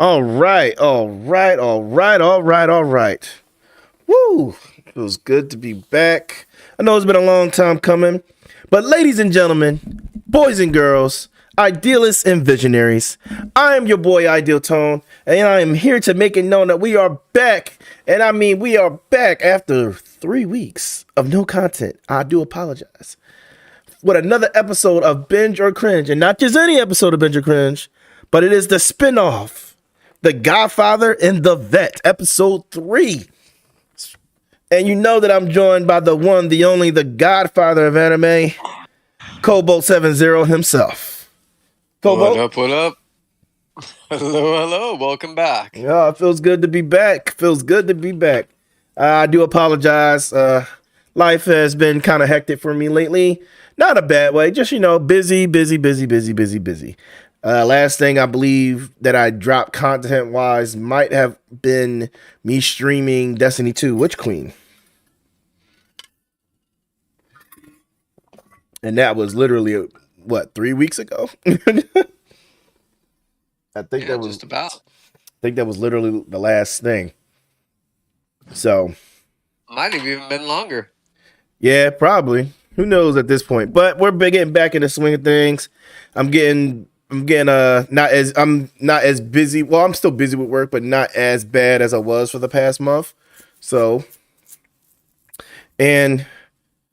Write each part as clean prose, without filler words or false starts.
All right, all right, all right, all right, all right. Woo! Feels good to be back. I know it's been a long time coming, but ladies and gentlemen, boys and girls, idealists and visionaries, I am your boy Ideal Tone, and I am here to make it known that we are back. And I mean, we are back after 3 weeks of no content. I do apologize. With another episode of Binge or Cringe, and not just any episode of Binge or Cringe, but it is the spinoff, The Godfather and The Vet, episode 3. And you know that I'm joined by the one, the only, the Godfather of anime, Kobalt 70 himself. Kobalt? What up? Hello. Welcome back. Yeah, it feels good to be back. Feels good to be back. I do apologize. Life has been kind of hectic for me lately. Not a bad way, just, busy. Last thing I believe that I dropped content-wise might have been me streaming Destiny 2 Witch Queen. And that was literally, 3 weeks ago? I think that was just about. I think that was literally the last thing. So might have even been longer. Yeah, probably. Who knows at this point? But we're getting back in the swing of things. I'm getting not as busy. Well, I'm still busy with work, but not as bad as I was for the past month. So, and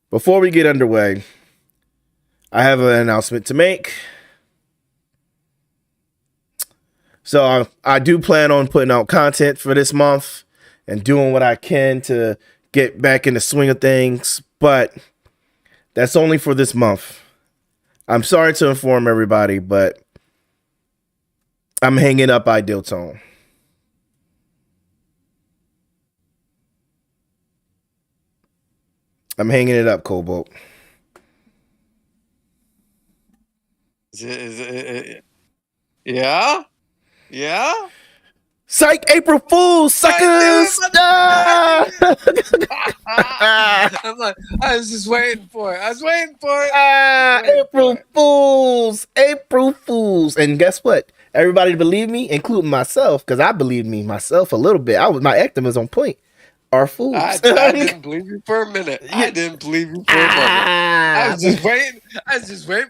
before we get underway, I have an announcement to make. So I do plan on putting out content for this month and doing what I can to get back in the swing of things, but that's only for this month. I'm sorry to inform everybody, but I'm hanging up Ideal Tone. I'm hanging it up, Kobalt. Yeah? Psych, April Fools, suckers! I'm like, I was just waiting for it. April Fools. And guess what? Everybody believed me, including myself, because I believed me myself a little bit. My acting was on point. Are fools. I didn't believe you for a minute. I was just waiting.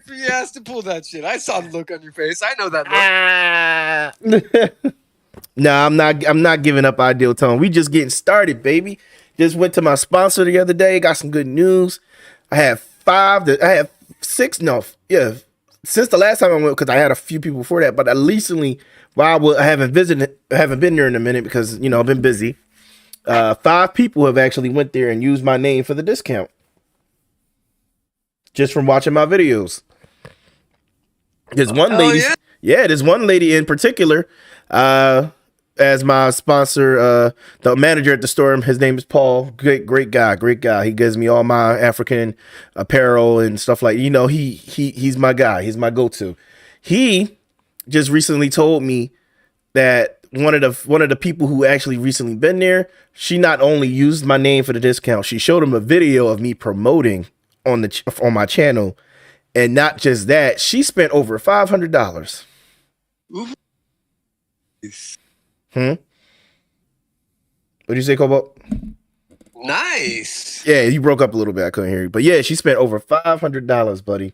For your ass to pull that shit. I saw the look on your face. I know that look. No, I'm not giving up Ideal Tone. We just getting started, baby. Just went to my sponsor the other day. Got some good news. I have 6. No, yeah. Since the last time I went, because I had a few people before that, but recently, while I haven't been there in a minute because I've been busy. 5 people have actually went there and used my name for the discount, just from watching my videos. There's one lady, there's one lady in particular, as my sponsor, the manager at the store. His name is Paul. Great guy. He gives me all my African apparel and stuff like. He's my guy. He's my go-to. He just recently told me that one of the people who actually recently been there, she not only used my name for the discount, she showed him a video of me promoting on my channel, and not just that, she spent over $500. What'd you say, Kobalt? Nice. Yeah, you broke up a little bit. I couldn't hear you, but yeah, she spent over $500, buddy.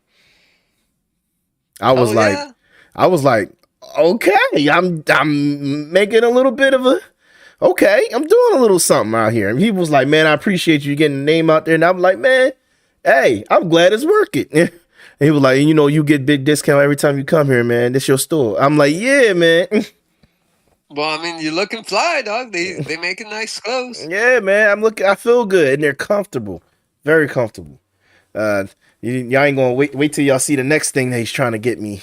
I was like, okay, I'm making a little bit of okay, I'm doing a little something out here. And he was like, man, I appreciate you getting the name out there. And I'm like, man, hey, I'm glad it's working. And he was like, you get big discount every time you come here, man. This your store. I'm like, yeah, man. Well, I mean, you're looking fly, dog. They making nice clothes. Yeah, man. I feel good, and they're comfortable, very comfortable. Y'all ain't gonna wait till y'all see the next thing that he's trying to get me.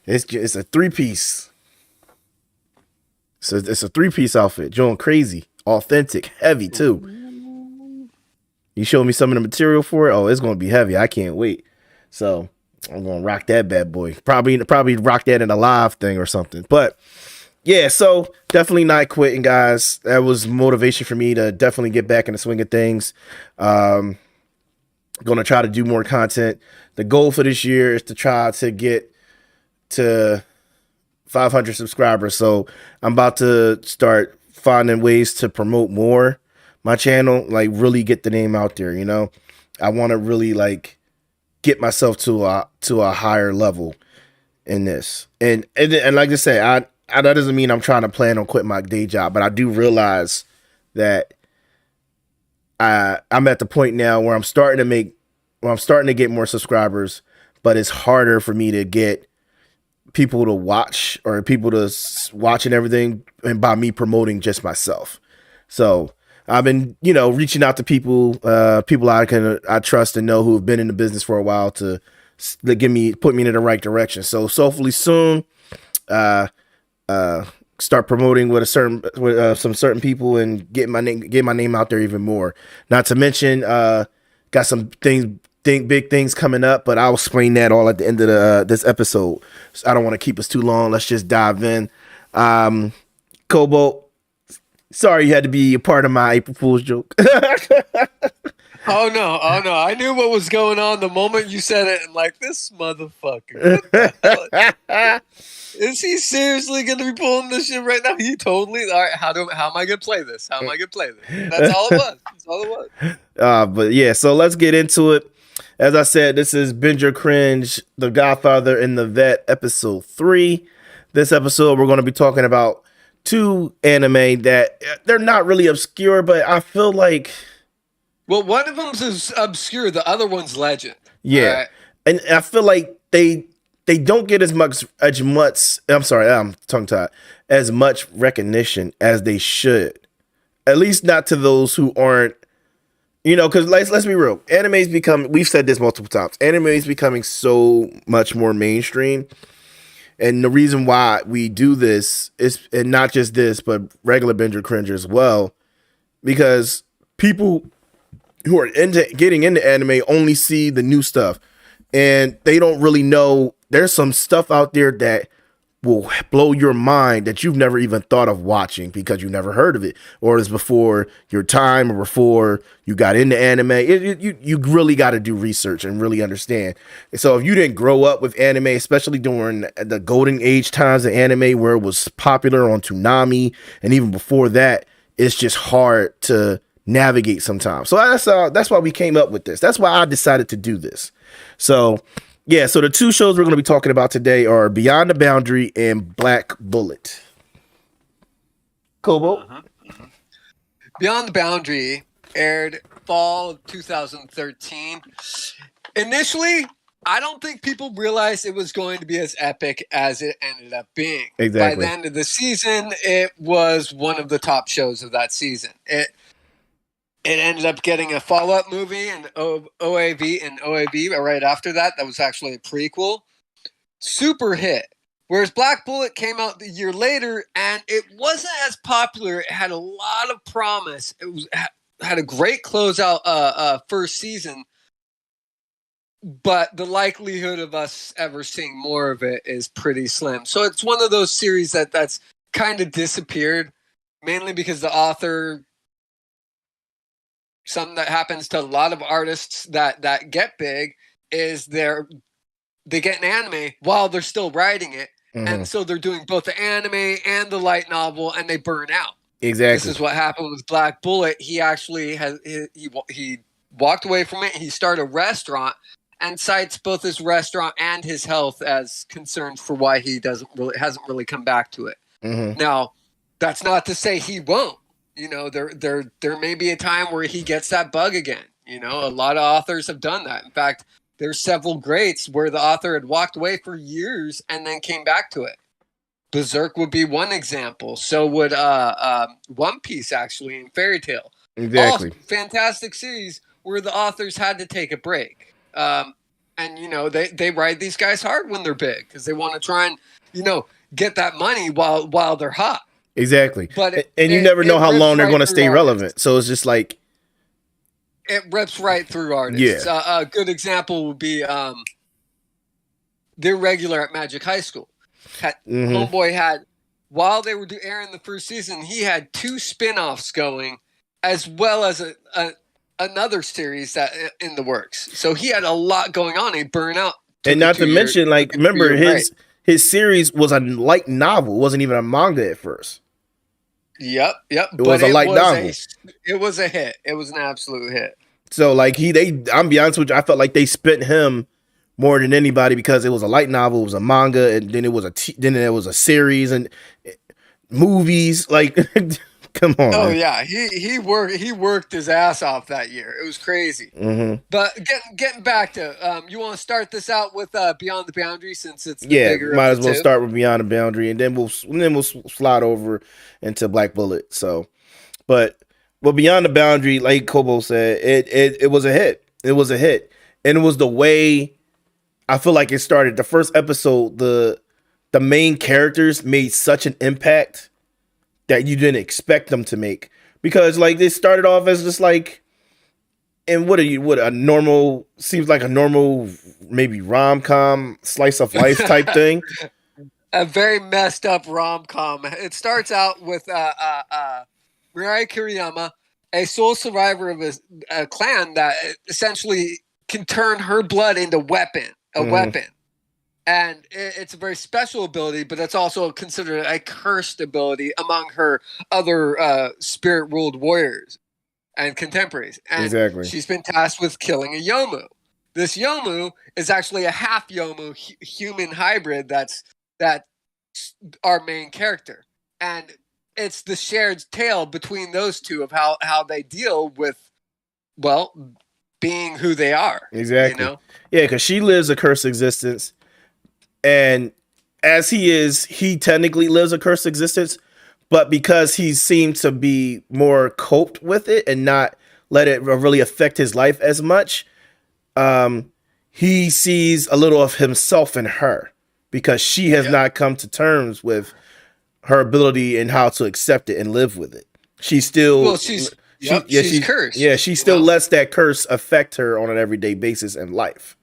It's a 3-piece. So it's a 3-piece outfit. Join crazy, authentic, heavy too. You showed me some of the material for it. Oh, it's gonna be heavy. I can't wait. So I'm gonna rock that bad boy. Probably rock that in a live thing or something. But yeah, so definitely not quitting, guys. That was motivation for me to definitely get back in the swing of things. Gonna try to do more content. The goal for this year is to try to get to 500 subscribers. So I'm about to start finding ways to promote more my channel, like really get the name out there. I want to really like get myself to a higher level in this. And like I say, I that doesn't mean I'm trying to plan on quitting my day job, but I do realize that I'm at the point now where I'm starting to get more subscribers, but it's harder for me to get people to watch or people to watch and everything, and by me promoting just myself. So I've been, reaching out to people I trust and know who have been in the business for a while to put me in the right direction. So hopefully soon, start promoting with some certain people and get my name out there even more. Not to mention, got some big things coming up, but I'll explain that all at the end of this episode. So I don't want to keep us too long. Let's just dive in. Kobalt, sorry you had to be a part of my April Fool's joke. Oh no! I knew what was going on the moment you said it. And like, this motherfucker. What the hell? Is he seriously going to be pulling this shit right now? He totally. All right, how am I going to play this? How am I going to play this? That's all it was. That's all it was. But yeah, so let's get into it. As I said, this is Binge or Cringe, The Godfather and The Vet, episode 3. This episode, we're going to be talking about 2 anime that they're not really obscure, but I feel like... Well, one of them is obscure. The other one's legend. Yeah. Right? And I feel like they don't get as much, I'm sorry, I'm tongue-tied, as much recognition as they should. At least not to those who aren't, because let's be real. We've said this multiple times, anime is becoming so much more mainstream. And the reason why we do this is, and not just this, but regular Binge or Cringe as well, because people who are getting into anime only see the new stuff, and they don't really know there's some stuff out there that will blow your mind that you've never even thought of watching because you never heard of it, or it's before your time, or before you got into anime. You really got to do research and really understand. So if you didn't grow up with anime, especially during the golden age times of anime where it was popular on Toonami, and even before that, it's just hard to navigate sometimes. So that's why we came up with this. That's why I decided to do this. So yeah, so the 2 shows we're going to be talking about today are Beyond the Boundary and Black Bullet. Kobalt? Beyond the Boundary aired fall of 2013. Initially, I don't think people realized it was going to be as epic as it ended up being. Exactly. By the end of the season, it was one of the top shows of that season. It ended up getting a follow-up movie and OAV right after that. That was actually a prequel. Super hit. Whereas Black Bullet came out the year later, and it wasn't as popular. It had a lot of promise. It had a great closeout first season, but the likelihood of us ever seeing more of it is pretty slim. So it's one of those series that's kind of disappeared, mainly because the author... Something that happens to a lot of artists that get big is they get an anime while they're still writing it. Mm-hmm. And so they're doing both the anime and the light novel, and they burn out. Exactly. This is what happened with Black Bullet. He actually he walked away from it. He started a restaurant and cites both his restaurant and his health as concerns for why he hasn't really come back to it. Mm-hmm. Now, that's not to say he won't. There may be a time where he gets that bug again. A lot of authors have done that. In fact, there's several greats where the author had walked away for years and then came back to it. Berserk would be one example. So would One Piece, actually, and Fairy Tail. Exactly. All fantastic series where the authors had to take a break. And they ride these guys hard when they're big because they want to try and get that money while they're hot. Exactly. But you never know how long they're going to stay relevant. So it's just like... It rips right through artists. Yeah. A good example would be they're regular at Magic High School. Homeboy had, while they were airing the first season, he had 2 spin-offs going, as well as another series that in the works. So he had a lot going on. He burned out. And not to mention, like, remember his his series was a light novel. It wasn't even a manga at first. Yep. It was a light novel. It was a hit. It was an absolute hit. So like I'm be honest with you, I felt like they spent him more than anybody because it was a light novel, it was a manga, and then it was then there was a series and movies. Like, come on. Oh man. yeah, he worked his ass off that year. It was crazy. Mm-hmm. But getting back to you want to start this out with Beyond the Boundary since it's the bigger might of as well two? start with Beyond the Boundary, and then we'll slide over into Black Bullet. So, but Beyond the Boundary, like Kobo said, it was a hit. It was a hit, and it was the way I feel like it started. The first episode, the main characters made such an impact that you didn't expect them to make, because like they started off as just like, and what a normal, seems like a normal maybe rom-com slice of life type thing. A very messed up rom-com. It starts out with Mirai Kiriyama, a sole survivor of a clan that essentially can turn her blood into a weapon. And it's a very special ability, but it's also considered a cursed ability among her other spirit-ruled warriors and contemporaries. And exactly. She's been tasked with killing a Yomu. This Yomu is actually a half Yomu human hybrid that's our main character. And it's the shared tale between those two of how they deal with, well, being who they are. Exactly. You know? Yeah, because she lives a cursed existence. And as he technically lives a cursed existence, but because he seemed to be more coped with it and not let it really affect his life as much, he sees a little of himself in her because she has not come to terms with her ability and how to accept it and live with it. She's still... she's cursed. Yeah, she still lets that curse affect her on an everyday basis in life.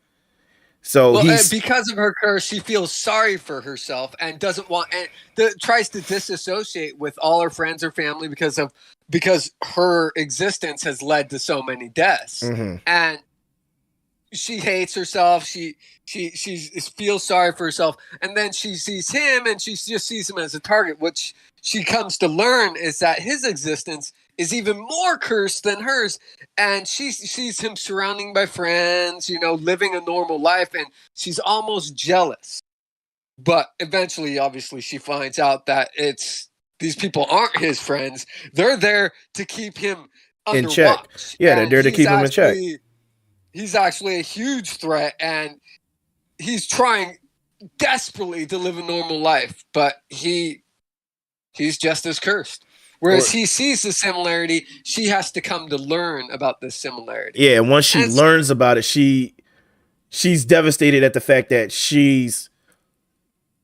So because of her curse, she feels sorry for herself and doesn't want, and tries to disassociate with all her friends or family because her existence has led to so many deaths. Mm-hmm. And she hates herself. She feels sorry for herself, and then she sees him, and she just sees him as a target. Which she comes to learn is that his existence is even more cursed than hers, and she sees him surrounding by friends, living a normal life, and she's almost jealous. But eventually, obviously, she finds out that these people aren't his friends. They're there to keep him in check. Watch. Yeah, they're there to keep him in check. He's actually a huge threat, and he's trying desperately to live a normal life, but he's just as cursed. Whereas he sees the similarity, she has to come to learn about this similarity. Yeah, and once she learns about it, she's devastated at the fact that she's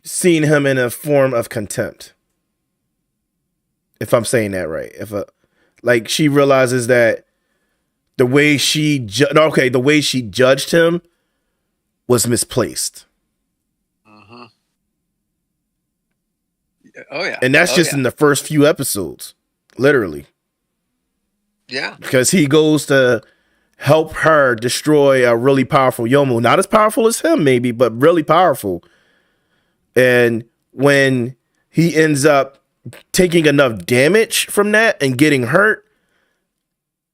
seen him in a form of contempt. If I'm saying that right. Like she realizes that the way she judged him was misplaced. Mm-hmm. Oh yeah. And that's just in the first few episodes, literally. Yeah. Because he goes to help her destroy a really powerful Yomu. Not as powerful as him, maybe, but really powerful. And when he ends up taking enough damage from that and getting hurt,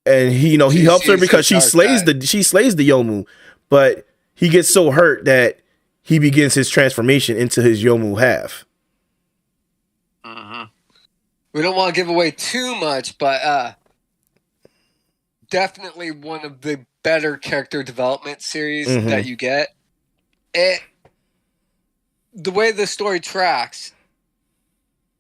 and he helps her because she slays the Yomu, but he gets so hurt that he begins his transformation into his Yomu half. Uh-huh. We don't want to give away too much, but definitely one of the better character development series that you get. The way the story tracks,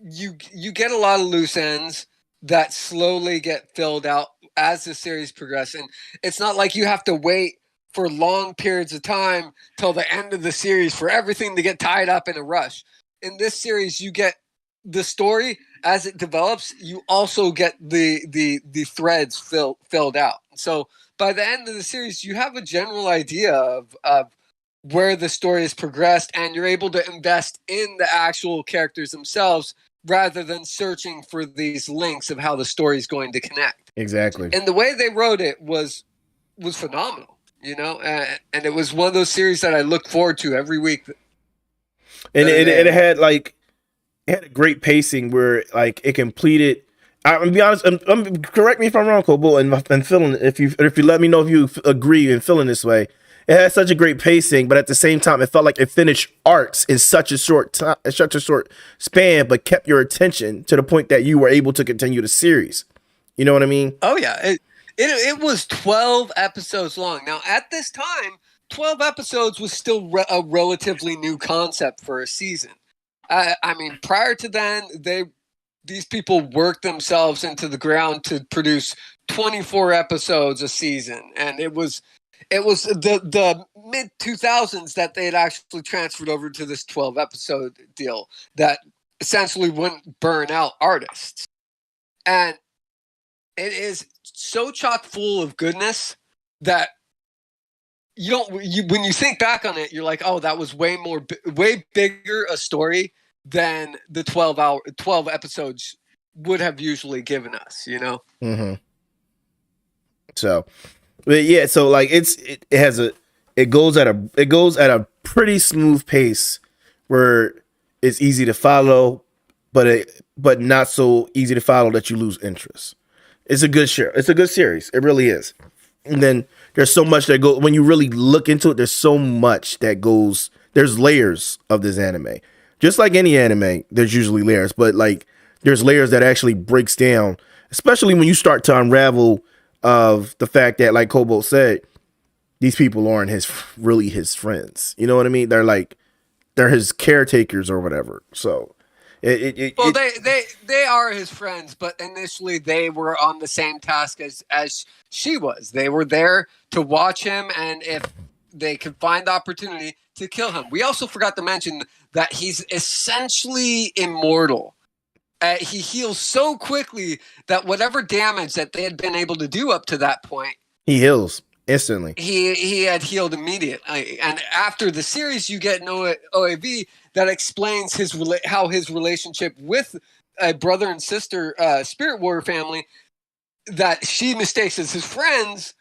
you get a lot of loose ends that slowly get filled out as the series progresses. And it's not like you have to wait for long periods of time till the end of the series for everything to get tied up in a rush. In this series, you get the story as it develops. You also get the threads filled out. So by the end of the series, you have a general idea of where the story has progressed, and you're able to invest in the actual characters themselves rather than searching for these links of how the story is going to connect. Exactly. And the way they wrote it was phenomenal, and it was one of those series that I look forward to every week. And They're it there. had like it had a great pacing where like it completed. I'm gonna be honest. Correct me if I'm wrong, Kobo, and feeling if you let me know if you agree and feeling this way. It had such a great pacing, but at the same time, it felt like it finished arcs in such a short time, such a short span, but kept your attention to the point that you were able to continue the series. You know what I mean? Oh yeah, it was 12 episodes long. Now at this time, 12 episodes was still a relatively new concept for a season. I mean, prior to then, these people worked themselves into the ground to produce 24 episodes a season, and it was the mid 2000s that they had actually transferred over to this 12 episode deal that essentially wouldn't burn out artists. And it is so chock full of goodness that when you think back on it, you're like, oh, that was way bigger a story than the 12 episodes would have usually given us, you know? Mm-hmm. So, but yeah, so like it goes at a pretty smooth pace where it's easy to follow, but not so easy to follow that you lose interest. It's a good share. It's a good series. It really is. And then there's so much that goes when you really look into it. There's so much that goes. There's layers of this anime. Just like any anime, there's usually layers, but like there's layers that actually breaks down, especially when you start to unravel of the fact that, like Kobalt said, these people aren't really his friends. You know what I mean? They're his caretakers or whatever. So They are his friends, but initially they were on the same task as she was. They were there to watch him, and if they could find the opportunity to kill him. We also forgot to mention that he's essentially immortal. He heals so quickly that whatever damage that they had been able to do up to that point, he heals instantly. he had healed immediately. And after the series, you get an OAV that explains how his relationship with a brother and sister spirit warrior family that she mistakes as his friends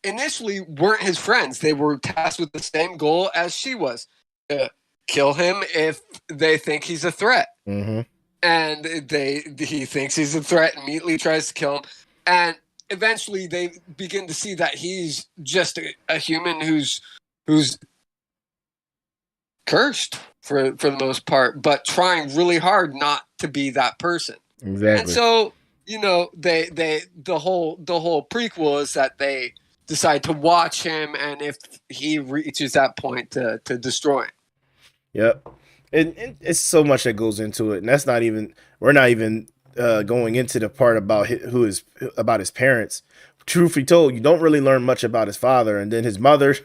initially weren't his friends. They were tasked with the same goal as she was: to kill him if they think he's a threat. Mm-hmm. And he thinks he's a threat, immediately tries to kill him, and eventually they begin to see that he's just a human who's cursed for the most part, but trying really hard not to be that person. Exactly. And so, you know, the whole prequel is that they decide to watch him, and if he reaches that point, to destroy him. Yep. And it's so much that goes into it, and that's not even we're not even going into the part about about his parents. Truth be told, you don't really learn much about his father, and then his mother.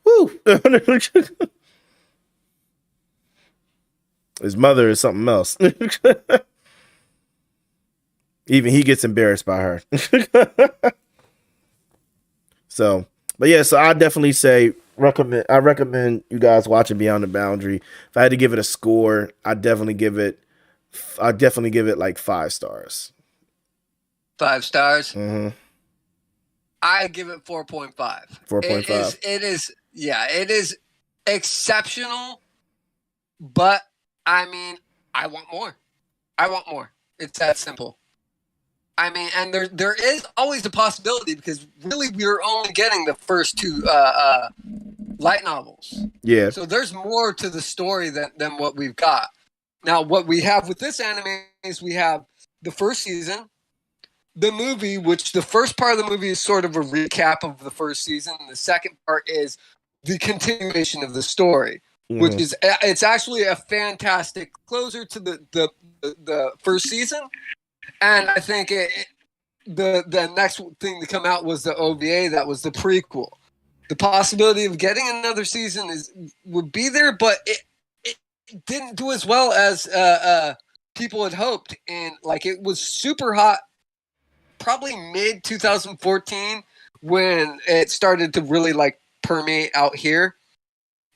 Woo! His mother is something else. Even he gets embarrassed by her. So, but yeah, so I definitely say I recommend you guys watching Beyond the Boundary. If I had to give it a score, I'd definitely give it like 5 stars. 5 stars. Mm-hmm. I give it 4.5. 4.5. It is exceptional, but I mean, I want more. It's that simple. I mean, and there is always the possibility, because really we're only getting the first 2 light novels. Yeah. So there's more to the story than what we've got. Now, what we have with this anime is we have the first season, the movie, which the first part of the movie is sort of a recap of the first season. The second part is the continuation of the story, which is it's actually a fantastic closer to the first season. And I think the next thing to come out was the OVA. That was the prequel. The possibility of getting another season would be there, but it didn't do as well as people had hoped. And like, it was super hot, probably mid 2014 when it started to really like permeate out here.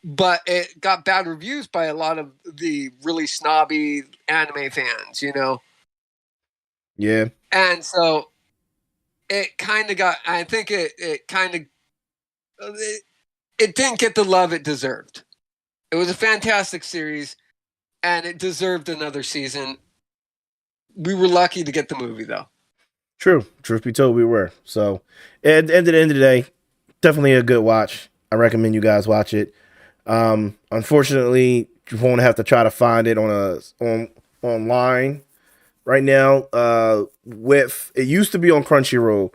But it got bad reviews by a lot of the really snobby anime fans, you know? Yeah. And so it kind of got, I think it kind of, it didn't get the love it deserved. It was a fantastic series. and it deserved another season. We were lucky to get the movie, though. True. Truth be told, we were. So, at the end of the day, definitely a good watch. I recommend you guys watch it. Unfortunately, you won't have to try to find it online right now. With it used to be on Crunchyroll,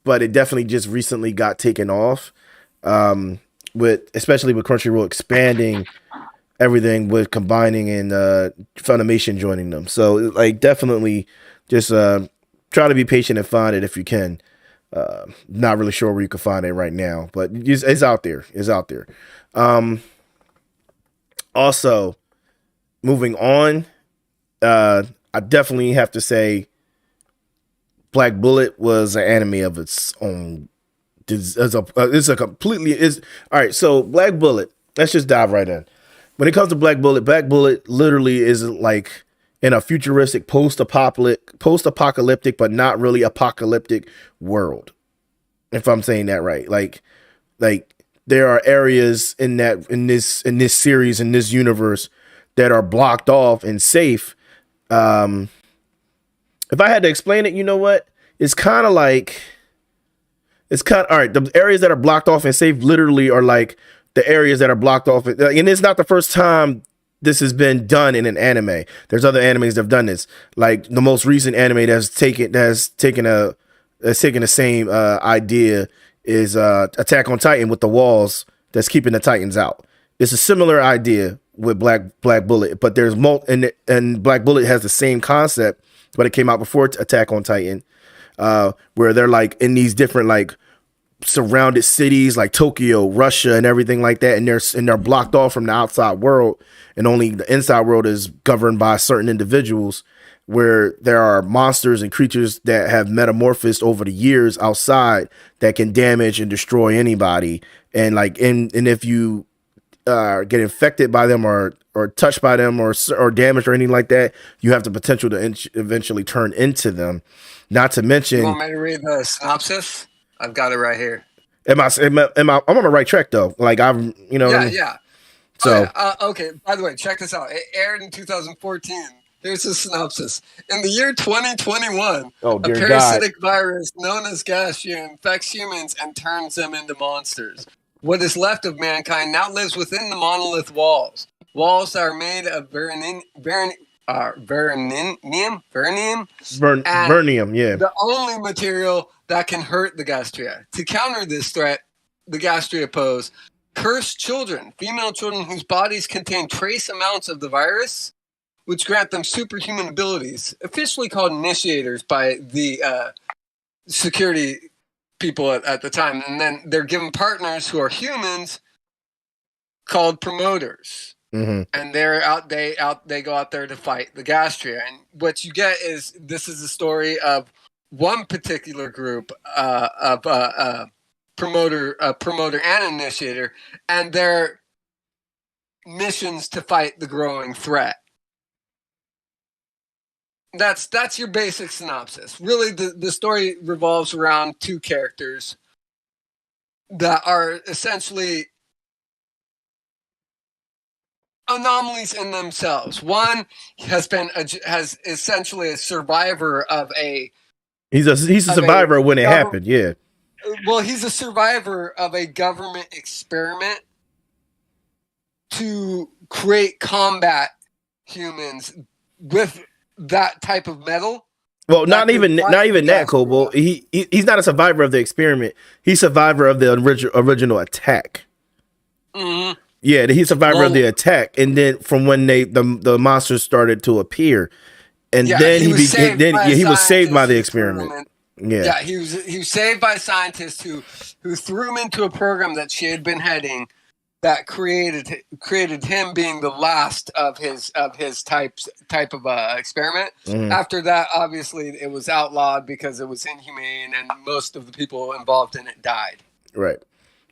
but it definitely just recently got taken off. With especially with Crunchyroll expanding everything with combining and Funimation joining them. So like definitely just try to be patient and find it if you can. Not really sure where you can find it right now, but it's out there. It's out there. Also, moving on, I definitely have to say Black Bullet was an anime of its own. It's a completely is all right. So Black Bullet. Let's just dive right in. When it comes to Black Bullet literally is like in a futuristic post-apocalyptic, but not really apocalyptic world. If I'm saying that right, like there are areas in this series in this universe that are blocked off and safe. If I had to explain it, you know what? It's kind of like all right. The areas that are blocked off and safe literally are like the areas that are blocked off, and it's not the first time this has been done in an anime. There's other animes that have done this. Like the most recent anime that's taken the same idea is Attack on Titan with the walls that's keeping the Titans out. It's a similar idea with Black Bullet, but there's and Black Bullet has the same concept, but it came out before Attack on Titan, where they're like in these different like surrounded cities like Tokyo, Russia, and everything like that, and they're blocked off from the outside world, and only the inside world is governed by certain individuals, where there are monsters and creatures that have metamorphosed over the years outside that can damage and destroy anybody, and if you get infected by them or touched by them or damaged or anything like that, you have the potential to eventually turn into them. Not to mention, you want me to read the synopsis? I've got it right here. Am I? I'm on the right track though. Like I'm, Yeah. So okay. By the way, check this out. It aired in 2014. Here's the synopsis. In the year 2021, oh a dear parasitic God, virus known as Gastria infects humans and turns them into monsters. What is left of mankind now lives within the monolith walls. Walls that are made of Vernium, yeah. The only material that can hurt the Gastria. To counter this threat, the Gastria pose cursed children, female children whose bodies contain trace amounts of the virus, which grant them superhuman abilities, officially called initiators by the security people at the time. And then they're given partners who are humans called promoters. Mm-hmm. And they go out there to fight the Gastria. And what you get is this is a story of one particular group of promoter and initiator, and their missions to fight the growing threat. That's your basic synopsis. Really, the story revolves around two characters that are essentially anomalies in themselves. One has essentially a survivor of a. He's a survivor when it happened. Yeah. Well, he's a survivor of a government experiment to create combat humans with that type of metal. Well, not even that, Kobalt. He's not a survivor of the experiment. He's a survivor of the original attack. Mm-hmm. Yeah, he's a survivor of the attack, and then from when the monsters started to appear, and then he was saved by the experiment. Yeah, he was saved by scientists who threw him into a program that she had been heading that created him being the last of his type of experiment. Mm-hmm. After that, obviously, it was outlawed because it was inhumane, and most of the people involved in it died. Right.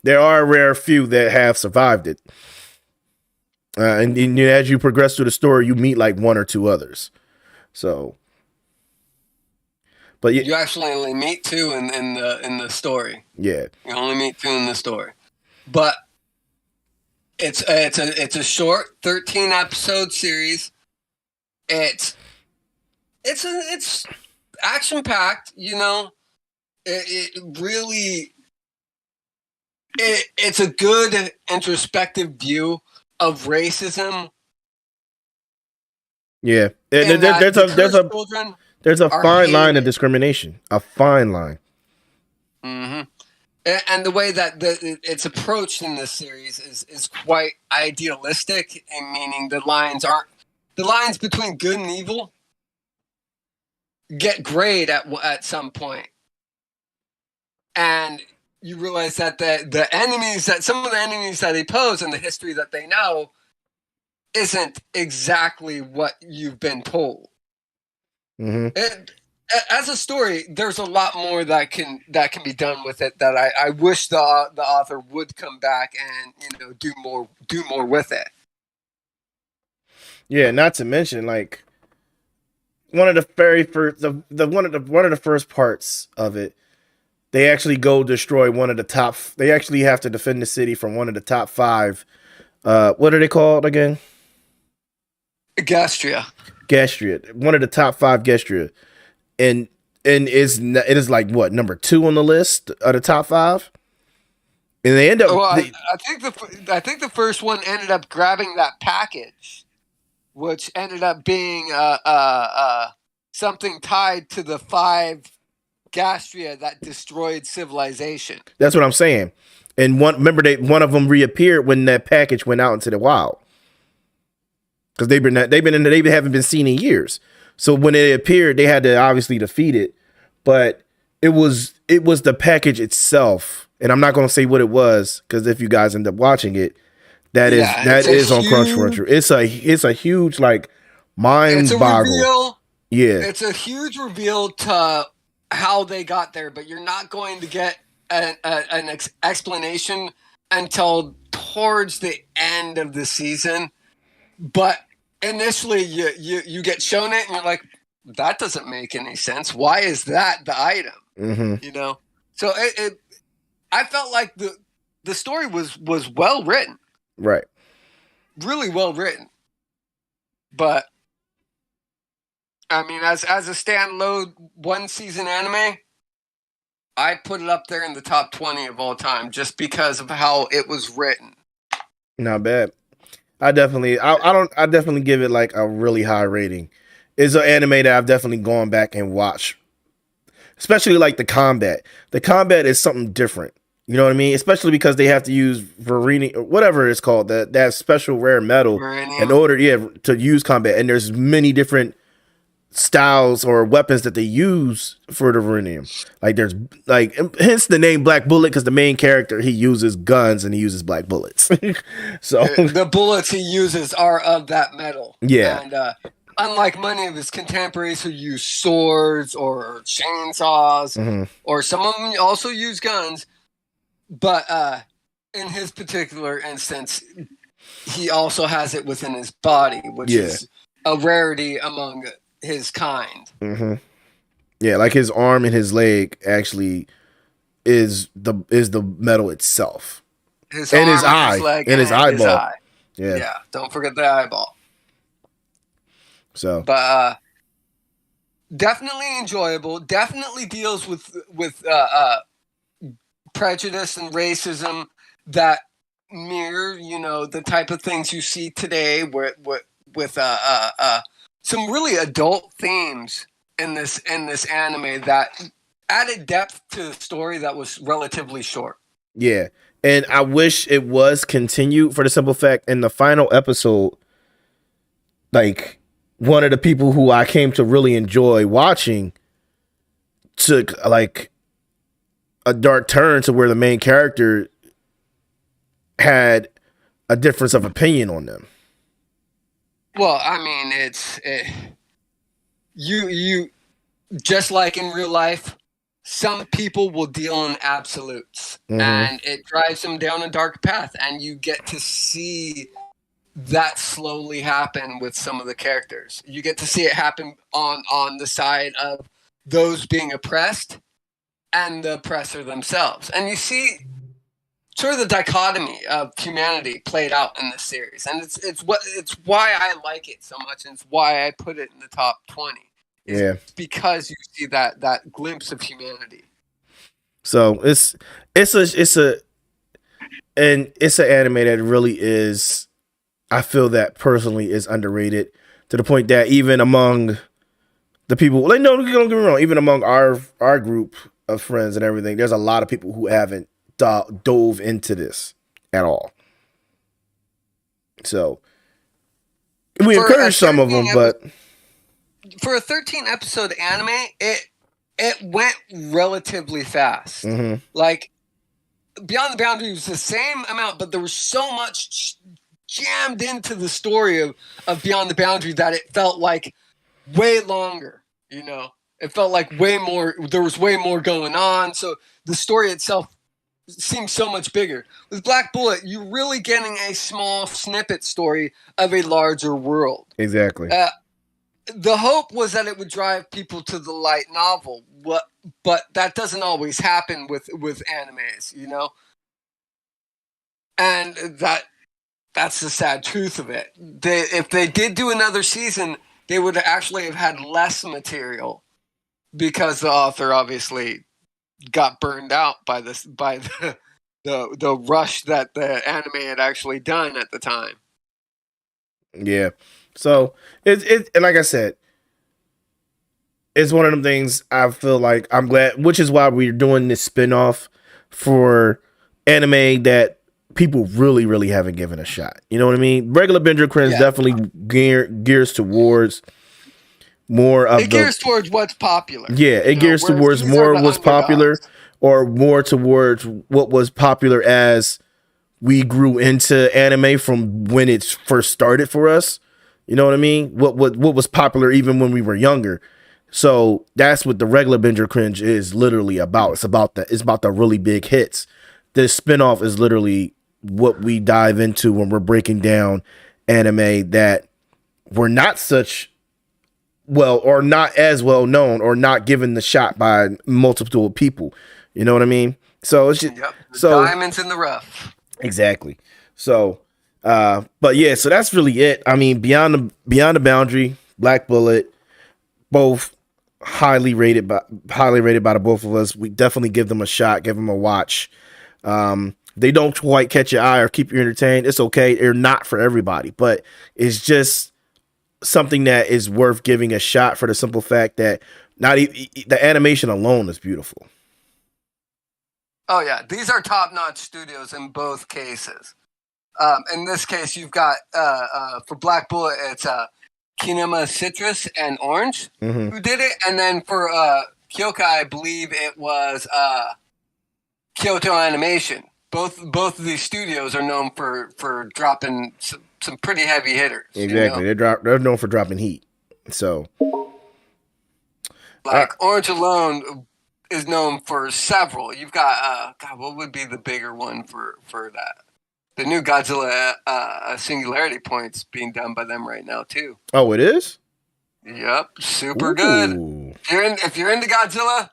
There are a rare few that have survived it, and as you progress through the story, you meet like one or two others. So, but you actually only meet two in the story. Yeah, you only meet two in the story, but It's a short 13 episode series. It's action packed. It really it's a good introspective view of racism. Yeah, And that children there's a are fine line of hated. discrimination. A fine line. Mm-hmm. And the way that it's approached in this series is quite idealistic, and meaning the lines between good and evil get grayed at some point, and you realize that some of the enemies that they pose and the history that they know isn't exactly what you've been told. Mm-hmm. As a story, there's a lot more that can be done with it. That I wish the author would come back and do more with it. Yeah, not to mention like one of the very first one of the first parts of it, they actually go destroy one of the top. They actually have to defend the city from one of the top 5. What are they called again? Gastria. One of the top 5 Gastria, and it is like what, number 2 on the list of the top 5, and they end up. Well, I think the first one ended up grabbing that package, which ended up being something tied to the 5 Gastria that destroyed civilization. That's what I'm saying. And one of them reappeared when that package went out into the wild, because they haven't been seen in years. So when it appeared, they had to obviously defeat it. But it was the package itself, and I'm not going to say what it was, because if you guys end up watching it, that is on Crunchyroll. It's a huge like mind boggle. Yeah, it's a huge reveal to how they got there, but you're not going to get an explanation until towards the end of the season. But initially, you get shown it, and you're like, that doesn't make any sense. Why is that the item? Mm-hmm. So I felt like the story was well written, right? Really well written. But I mean, as a standalone 1 season anime, I'd put it up there in the top 20 of all time, just because of how it was written. Not bad. I definitely give it like a really high rating. It's an anime that I've definitely gone back and watched, especially like the combat. The combat is something different. You know what I mean? Especially because they have to use Verini, or whatever it's called, that special rare metal in order, to use combat. And there's many different styles or weapons that they use for the Verinium. Like there's like, hence the name Black Bullet, because the main character, he uses guns and he uses black bullets. So the bullets he uses are of that metal. Yeah. And unlike many of his contemporaries who use swords or chainsaws, or some of them also use guns, but in his particular instance, he also has it within his body, which is a rarity among his kind. Yeah, like his arm and his leg actually is the metal itself. His and arm, his eye, his leg, and his eyeball. eye. Yeah, don't forget the eyeball. So, but definitely enjoyable. Definitely deals with prejudice and racism that mirror, the type of things you see today, with some really adult themes in this anime that added depth to the story that was relatively short. Yeah, and I wish it was continued, for the simple fact, in the final episode, like, one of the people who I came to really enjoy watching took like a dark turn to where the main character had a difference of opinion on them. Well, I mean, you just like in real life, some people will deal in absolutes, and it drives them down a dark path, and you get to see that slowly happen with some of the characters. You get to see it happen on the side of those being oppressed and the oppressor themselves. And you see sort of the dichotomy of humanity played out in this series, and it's why I like it so much, and it's why I put it in the top 20. Yeah, because you see that glimpse of humanity. So it's an anime that really is, I feel that personally is underrated to the point that even among the people, like, no, don't get me wrong, even among our group of friends and everything, there's a lot of people who haven't dove into this at all. So we encourage some of them, but for a 13 episode anime, it went relatively fast. Mm-hmm. Like Beyond the Boundary was the same amount, but there was so much jammed into the story of Beyond the Boundary that it felt like way longer. You know, it felt like way more. There was way more going on, so the story itself seems so much bigger. With Black Bullet, you're really getting a small snippet story of a larger world. Exactly. The hope was that it would drive people to the light novel, but that doesn't always happen with animes, you know? And that's the sad truth of it. If they did do another season, they would actually have had less material because the author obviously got burned out by the rush that the anime had actually done at the time. Yeah. So it and like I said, it's one of them things I feel like I'm glad, which is why we're doing this spinoff for anime that people really, really haven't given a shot. You know what I mean? Regular Binge or Cringe definitely gears towards more of it gears towards what's popular. Yeah, it gears towards more of what's popular, or more towards what was popular as we grew into anime from when it first started for us. You know what I mean? What was popular even when we were younger. So that's what the regular Binge or Cringe is literally about. It's about the really big hits. This spinoff is literally what we dive into when we're breaking down anime that were not such well, or not as well known, or not given the shot by multiple people. You know what I mean? So it's just diamonds in the rough. Exactly. So, but yeah, so that's really it. I mean, Beyond the Boundary, Black Bullet, both highly rated by the both of us. We definitely give them a shot, give them a watch. They don't quite catch your eye or keep you entertained. It's okay. They're not for everybody, but it's just something that is worth giving a shot for the simple fact that the animation alone is beautiful. Oh yeah, these are top-notch studios in both cases. In this case, you've got for Black Bullet, it's Kinema Citrus and Orange who did it, and then for Kyoka, I believe it was Kyoto Animation. Both of these studios are known for dropping some pretty heavy hitters. Exactly, you know? They're known for dropping heat. So, Orange alone is known for several. You've got what would be the bigger one for that? The new Godzilla Singularity Points being done by them right now too. Oh, it is? Yep, super good. If you're into Godzilla,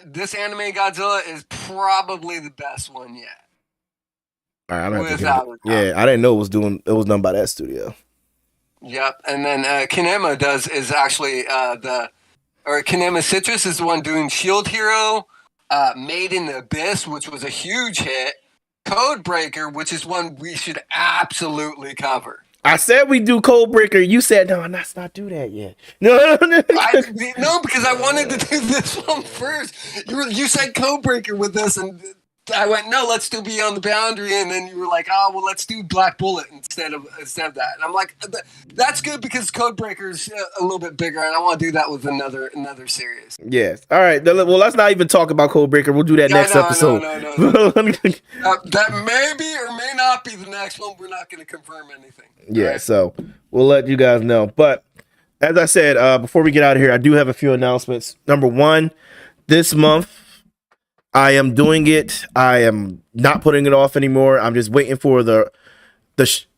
this anime Godzilla is probably the best one yet. All right, I didn't know it was done by that studio. Yep, and then Kinema is actually Kinema Citrus is the one doing Shield Hero, Made in the Abyss, which was a huge hit, Codebreaker, which is one we should absolutely cover. I said we do Codebreaker. You said, no, let's not do that yet. No, because I wanted to do this one first. You said Codebreaker with this, and I went, no, let's do Beyond the Boundary, and then you were like, oh, well, let's do Black Bullet instead of that. And I'm like, that's good because Codebreaker's a little bit bigger, and I want to do that with another series. Yes. All right. Well, let's not even talk about Codebreaker. We'll do that next episode. No. That may be or may not be the next one. We're not going to confirm anything. Yeah. Right? So we'll let you guys know. But as I said, before we get out of here, I do have a few announcements. Number one, this month, I am doing it. I am not putting it off anymore. I'm just waiting for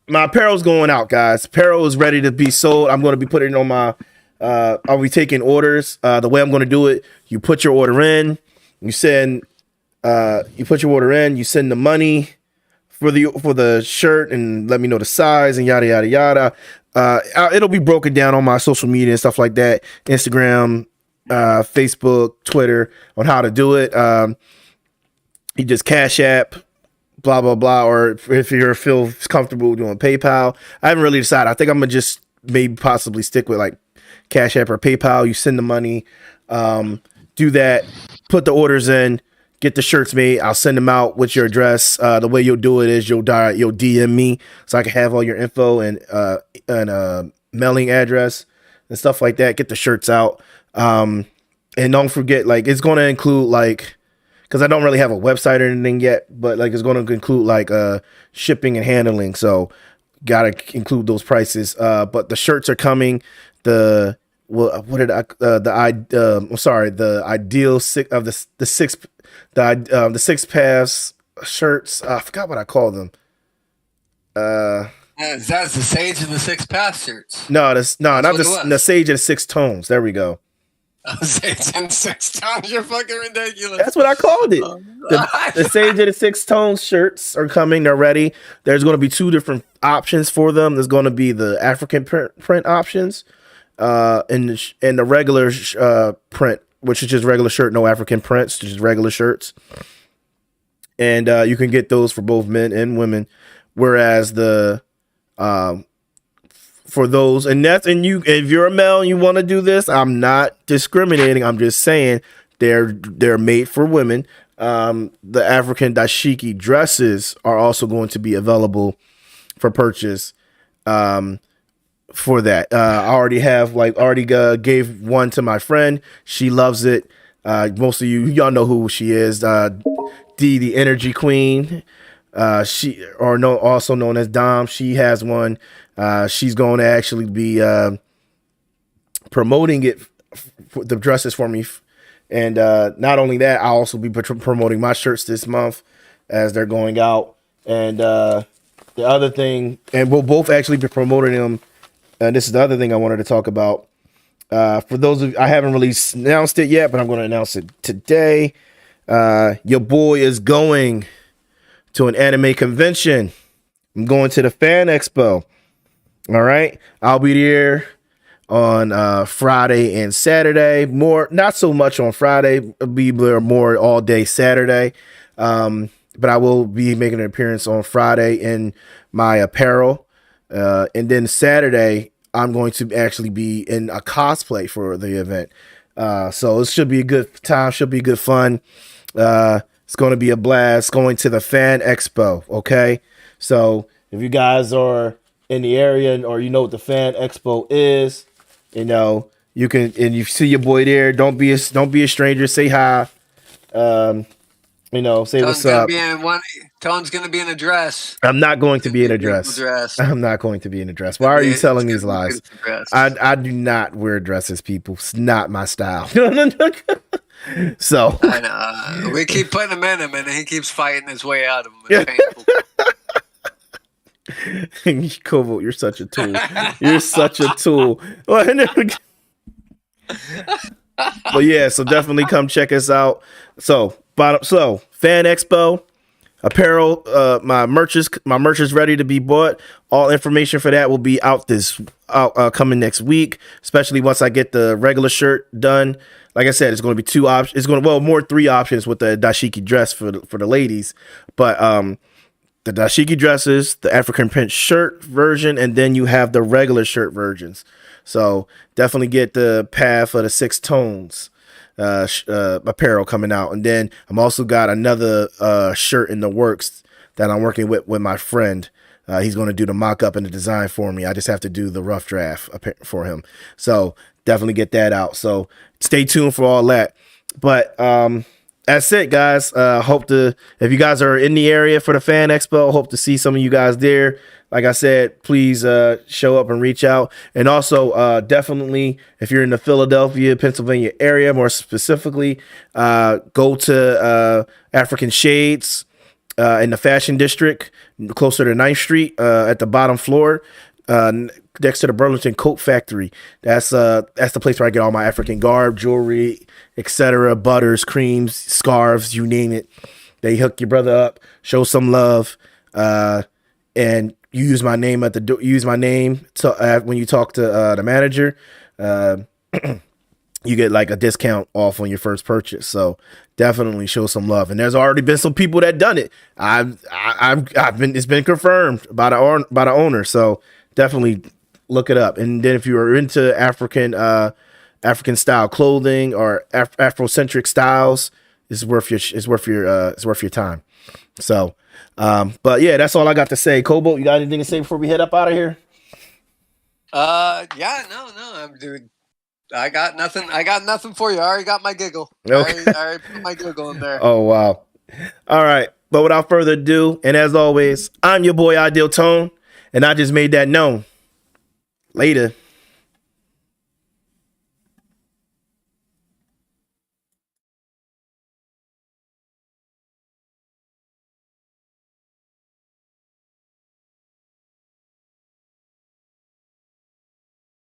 my apparel's going out, guys. Apparel is ready to be sold. I'm going to be putting it on my, I'll be taking orders. The way I'm going to do it, you put your order in, you send You put your order in, you send the money for the shirt, and let me know the size and yada yada yada. It'll be broken down on my social media and stuff like that, Instagram, Facebook, Twitter, on how to do it. You just Cash App, blah blah blah, or if you feel comfortable doing PayPal. I haven't really decided. I think I'm gonna just maybe possibly stick with like Cash App or PayPal. You send the money, do that, put the orders in, get the shirts made. I'll send them out with your address. The way you'll do it is you'll DM me so I can have all your info and mailing address and stuff like that. Get the shirts out. And don't forget, like, it's going to include like, because I don't really have a website or anything yet, but like it's going to include like shipping and handling. So gotta include those prices. But the shirts are coming. The ideal the 6 pass shirts. I forgot what I called them. That's the Sage and the 6 pass shirts. Not the Sage and the 6 tones. There we go. Sage and 6 tones. You're fucking ridiculous. That's what I called it. The Sage and the 6 tones shirts are coming. They're ready. There's going to be 2 different options for them. There's going to be the African print options, and the regular print, which is just regular shirt, no African prints, just regular shirts. And you can get those for both men and women. Whereas the for those, if you're a male and you want to do this, I'm not discriminating. I'm just saying they're made for women. The African dashiki dresses are also going to be available for purchase. For that, I already gave one to my friend. She loves it. Most of y'all know who she is. D, the Energy Queen. Also known as Dom. She has one. She's going to actually be promoting it, the dresses for me. And not only that, I'll also be promoting my shirts this month as they're going out. And the other thing, and we'll both actually be promoting them. And this is the other thing I wanted to talk about. For those of you, I haven't really announced it yet, but I'm going to announce it today. Your boy is going to an anime convention. I'm going to the Fan Expo. All right. I'll be there on Friday and Saturday. Not so much on Friday. I'll be there more all day Saturday. But I will be making an appearance on Friday in my apparel. And then Saturday, I'm going to actually be in a cosplay for the event. So it should be a good time. Should be good fun. It's going to be a blast going to the Fan Expo. Okay. So if you guys are in the area or you know what the Fan Expo is, you can, and you see your boy there, don't be a stranger. Say hi. Say what's up. Tone's going to be in a dress. I'm not going to be in a dress. I'm not going to be in a dress. Why are you telling these lies? I do not wear dresses, people. It's not my style. So I know. We keep putting him in him, and he keeps fighting his way out of him. It's painful. Kobalt, you're such a tool. You're such a tool. But yeah, so definitely come check us out. So Fan Expo apparel, my merch is ready to be bought. All information for that will be out coming next week, especially once I get the regular shirt done. Like I said, it's going to be 2 options. It's going to 3 options with the dashiki dress for the ladies, but the dashiki dresses, the African print shirt version, and then you have the regular shirt versions. So definitely get the pad for the 6 tones apparel coming out. And then I'm also got another shirt in the works that I'm working with my friend. He's going to do the mock-up and the design for me. I just have to do the rough draft for him. So definitely get that out. So stay tuned for all that. But that's it, guys. If you guys are in the area for the Fan Expo, hope to see some of you guys there. Like I said, please show up and reach out. And also, definitely, if you're in the Philadelphia, Pennsylvania area, more specifically, go to African Shades in the Fashion District, closer to 9th Street, at the bottom floor. next to the Burlington Coat Factory. That's the place where I get all my African garb, jewelry, etc., butters, creams, scarves, you name it. They hook your brother up, show some love, and you use my name when you talk to the manager. You get like a discount off on your first purchase. So definitely show some love. And there's already been some people that done it. It's been confirmed by the owner. So definitely look it up. And then if you are into African style clothing or Afrocentric styles, it's worth your time. So, but yeah, that's all I got to say. Kobalt, you got anything to say before we head up out of here? Yeah, no, I'm doing. I got nothing for you. I already got my giggle. Okay. I already put my giggle in there. Oh, wow. All right. But without further ado, and as always, I'm your boy Ideal Tone, and I just made that known. Later.